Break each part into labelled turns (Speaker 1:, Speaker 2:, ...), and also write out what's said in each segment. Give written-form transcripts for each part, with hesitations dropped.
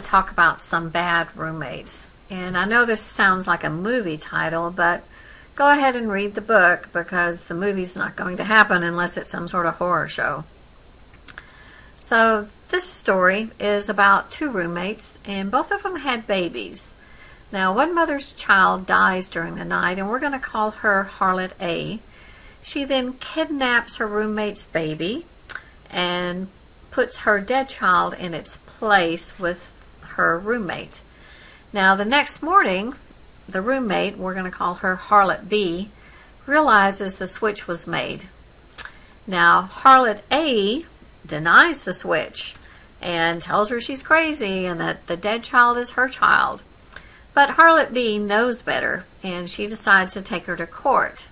Speaker 1: to talk about some bad roommates. And I know this sounds like a movie title, but go ahead and read the book because the movie's not going to happen unless it's some sort of horror show. So this story is about two roommates, and both of them had babies. Now, one mother's child dies during the night, and we're going to call her Harlot A. She then kidnaps her roommate's baby and puts her dead child in its place with her roommate. Now, the next morning, the roommate, we're going to call her Harlot B, realizes the switch was made. Now, Harlot A denies the switch and tells her she's crazy and that the dead child is her child. But Harlot B knows better, and she decides to take her to court.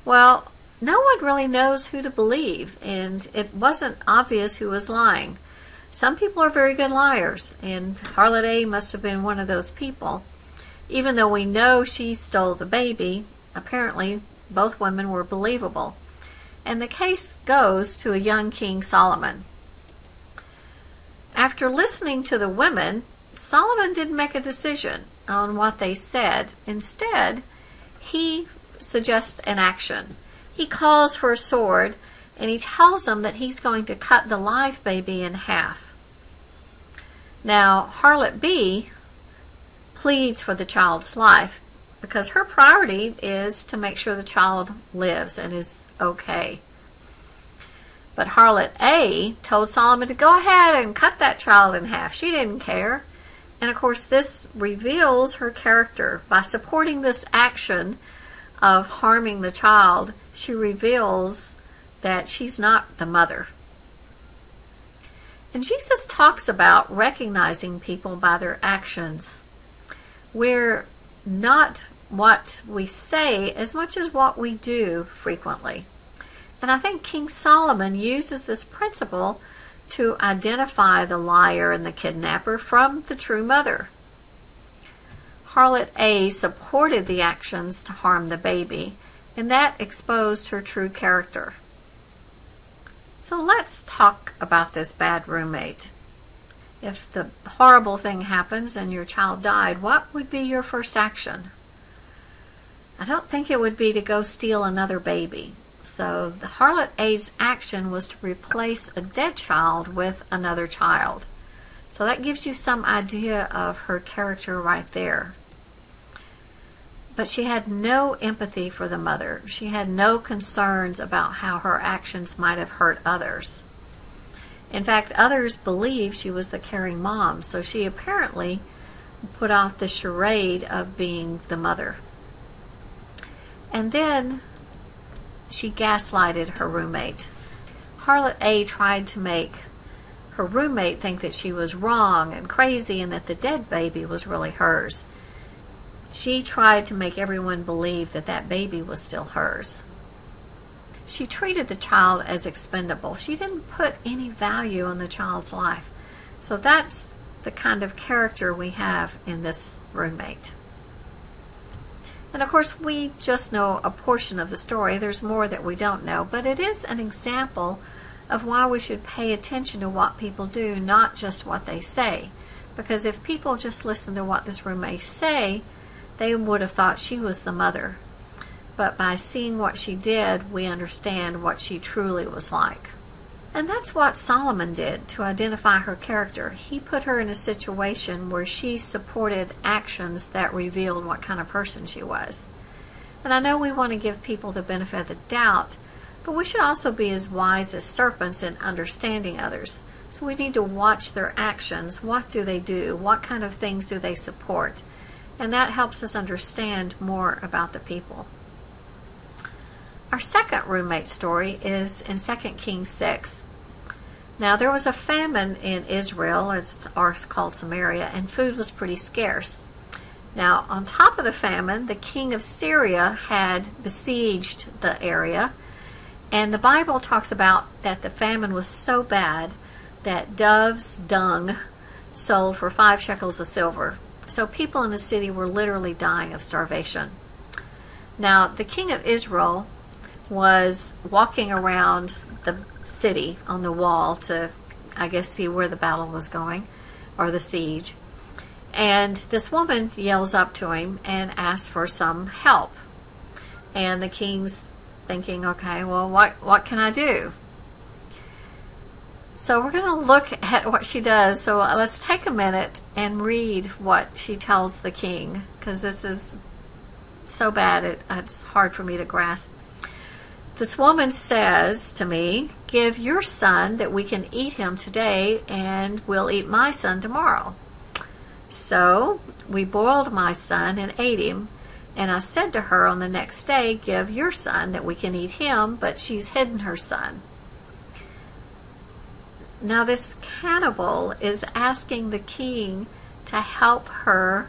Speaker 1: Well, no one really knows who to believe, and it wasn't obvious who was lying. Some people are very good liars, and Harlot A must have been one of those people. Even though we know she stole the baby, apparently both women were believable. And the case goes to a young King Solomon. After listening to the women, Solomon didn't make a decision on what they said. Instead, he suggests an action. He calls for a sword, and he tells them that he's going to cut the live baby in half. Now, Harlot B pleads for the child's life because her priority is to make sure the child lives and is okay. But Harlot A told Solomon to go ahead and cut that child in half. She didn't care. And of course, this reveals her character. By supporting this action of harming the child, she reveals that she's not the mother. And Jesus talks about recognizing people by their actions. We're not what we say as much as what we do frequently. And I think King Solomon uses this principle to identify the liar and the kidnapper from the true mother. Harlot A supported the actions to harm the baby, and that exposed her true character. So let's talk about this bad roommate. If the horrible thing happens and your child died, what would be your first action? I don't think it would be to go steal another baby. So the Harlot A's action was to replace a dead child with another child. So that gives you some idea of her character right there. But she had no empathy for the mother. She had no concerns about how her actions might have hurt others. In fact, others believed she was the caring mom, so she apparently put off the charade of being the mother. And then she gaslighted her roommate. Harlot A tried to make her roommate think that she was wrong and crazy and that the dead baby was really hers. She tried to make everyone believe that that baby was still hers. She treated the child as expendable. She didn't put any value on the child's life. So that's the kind of character we have in this roommate. And of course, we just know a portion of the story. There's more that we don't know, but it is an example of why we should pay attention to what people do, not just what they say. Because if people just listen to what this roommate say, they would have thought she was the mother. But by seeing what she did, we understand what she truly was like. And that's what Solomon did to identify her character. He put her in a situation where she supported actions that revealed what kind of person she was. And I know we want to give people the benefit of the doubt, but we should also be as wise as serpents in understanding others. So we need to watch their actions. What do they do? What kind of things do they support? And that helps us understand more about the people. Our second roommate story is in 2 Kings 6. Now, there was a famine in Israel, it's called Samaria, and food was pretty scarce. Now, on top of the famine, the king of Syria had besieged the area, and the Bible talks about that the famine was so bad that dove's dung sold for 5 shekels of silver. So people in the city were literally dying of starvation. Now, the king of Israel was walking around the city on the wall to, I guess, see where the battle was going. or the siege. And this woman yells up to him and asks for some help. And the king's thinking, okay, well, what can I do? So we're going to look at what she does. So let's take a minute and read what she tells the king, because this is so bad it's hard for me to grasp. This woman says to me, "Give your son that we can eat him today, and we'll eat my son tomorrow." So we boiled my son and ate him. And I said to her on the next day, "Give your son that we can eat him," but she's hidden her son. Now this cannibal is asking the king to help her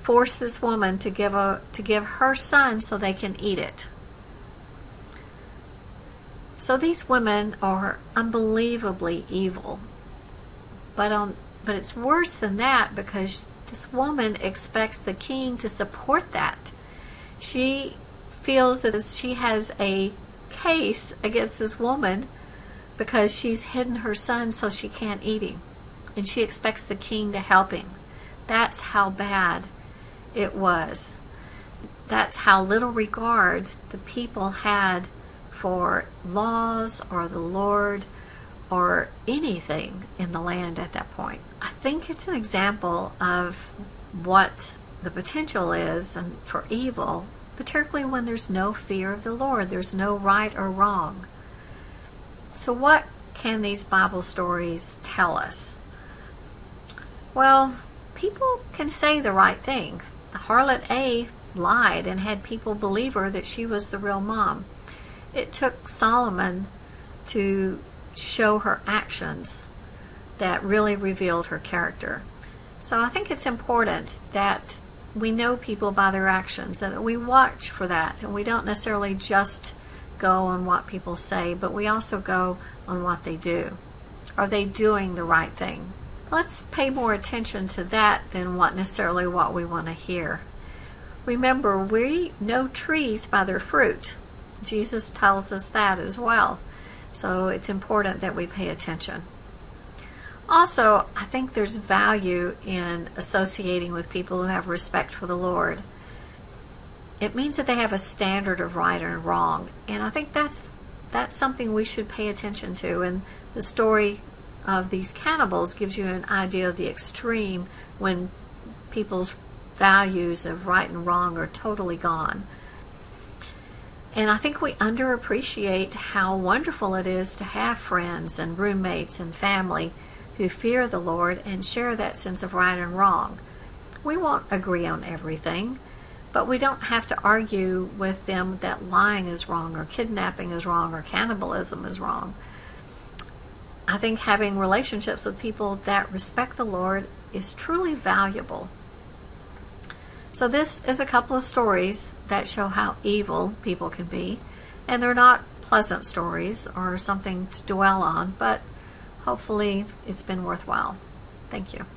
Speaker 1: force this woman to give her son so they can eat it. So these women are unbelievably evil. But it's worse than that, because this woman expects the king to support that. She feels that she has a case against this woman because she's hidden her son so she can't eat him. And she expects the king to help him. That's how bad it was. That's how little regard the people had for laws or the Lord or anything in the land at that point. I think it's an example of what the potential is and for evil, particularly when there's no fear of the Lord. There's no right or wrong. So what can these Bible stories tell us? Well, people can say the right thing. The Harlot A lied and had people believe her that she was the real mom. It took Solomon to show her actions that really revealed her character. So I think it's important that we know people by their actions and that we watch for that, and we don't necessarily just go on what people say, but we also go on what they do. Are they doing the right thing? Let's pay more attention to that than what we want to hear. Remember, we know trees by their fruit. Jesus tells us that as well. So it's important that we pay attention. Also, I think there's value in associating with people who have respect for the Lord. It means that they have a standard of right and wrong, and I think that's something we should pay attention to. And the story of these cannibals gives you an idea of the extreme when people's values of right and wrong are totally gone. And I think we underappreciate how wonderful it is to have friends and roommates and family who fear the Lord and share that sense of right and wrong. We won't agree on everything, but we don't have to argue with them that lying is wrong or kidnapping is wrong or cannibalism is wrong. I think having relationships with people that respect the Lord is truly valuable. So this is a couple of stories that show how evil people can be, and they're not pleasant stories or something to dwell on, but hopefully it's been worthwhile. Thank you.